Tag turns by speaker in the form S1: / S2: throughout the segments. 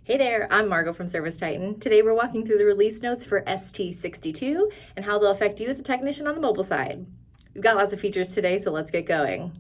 S1: Hey there, I'm Margaux from ServiceTitan. Today we're walking through the release notes for ST-62 and how they'll affect you as a technician on the mobile side. We've got lots of features today, so let's get going.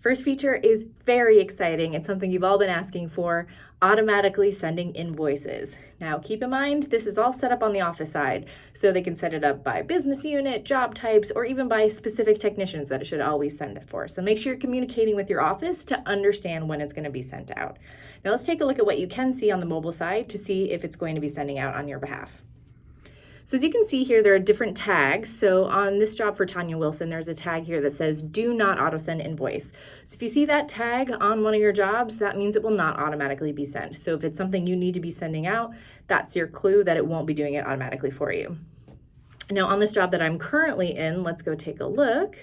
S1: First feature is very exciting. It's something you've all been asking for, automatically sending invoices. Now keep in mind, this is all set up on the office side, so they can set it up by business unit, job types, or even by specific technicians that it should always send it for. So make sure you're communicating with your office to understand when it's going to be sent out. Now let's take a look at what you can see on the mobile side to see if it's going to be sending out on your behalf. So as you can see here, there are different tags. So on this job for Tanya Wilson, there's a tag here that says, do not auto send invoice. So if you see that tag on one of your jobs, that means it will not automatically be sent. So if it's something you need to be sending out, that's your clue that it won't be doing it automatically for you. Now on this job that I'm currently in, let's go take a look.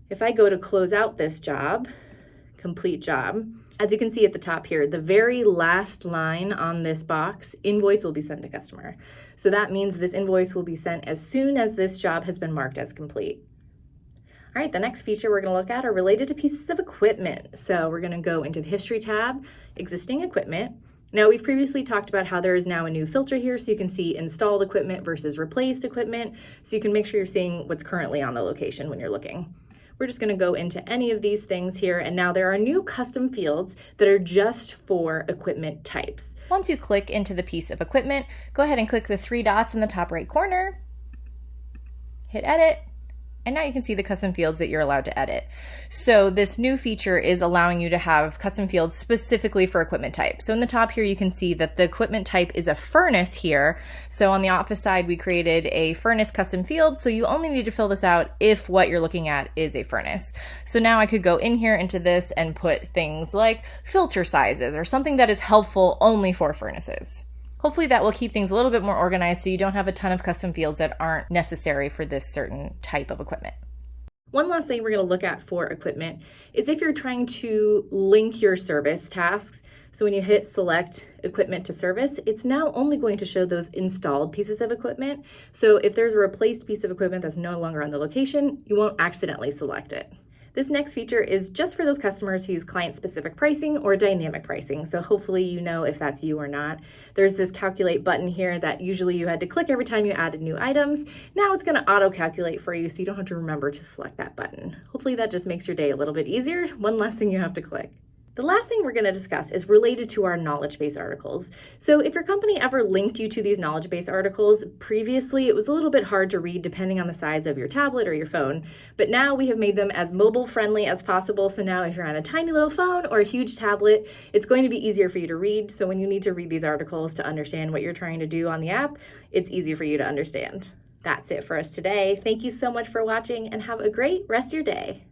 S1: If I go to close out this job, complete job, as you can see at the top here, the very last line on this box, invoice will be sent to customer. So that means this invoice will be sent as soon as this job has been marked as complete. All right, the next feature we're going to look at are related to pieces of equipment. So we're going to go into the history tab, existing equipment. Now we've previously talked about how there is now a new filter here, so you can see installed equipment versus replaced equipment. So you can make sure you're seeing what's currently on the location when you're looking. We're just going to go into any of these things here, and now there are new custom fields that are just for equipment types.
S2: Once you click into the piece of equipment, go ahead and click the three dots in the top right corner, hit edit, and now you can see the custom fields that you're allowed to edit. So this new feature is allowing you to have custom fields specifically for equipment type. So in the top here, you can see that the equipment type is a furnace here. So on the office side, we created a furnace custom field. So you only need to fill this out if what you're looking at is a furnace. So now I could go in here into this and put things like filter sizes or something that is helpful only for furnaces. Hopefully that will keep things a little bit more organized so you don't have a ton of custom fields that aren't necessary for this certain type of equipment.
S1: One last thing we're going to look at for equipment is if you're trying to link your service tasks. So when you hit select equipment to service, it's now only going to show those installed pieces of equipment. So if there's a replaced piece of equipment that's no longer on the location, you won't accidentally select it. This next feature is just for those customers who use client-specific pricing or dynamic pricing. So hopefully you know if that's you or not. There's this calculate button here that usually you had to click every time you added new items. Now it's going to auto-calculate for you so you don't have to remember to select that button. Hopefully that just makes your day a little bit easier. One less thing you have to click. The last thing we're going to discuss is related to our knowledge base articles. So if your company ever linked you to these knowledge base articles, previously it was a little bit hard to read depending on the size of your tablet or your phone, but now we have made them as mobile friendly as possible. So now if you're on a tiny little phone or a huge tablet, it's going to be easier for you to read. So when you need to read these articles to understand what you're trying to do on the app, it's easy for you to understand. That's it for us today. Thank you so much for watching and have a great rest of your day.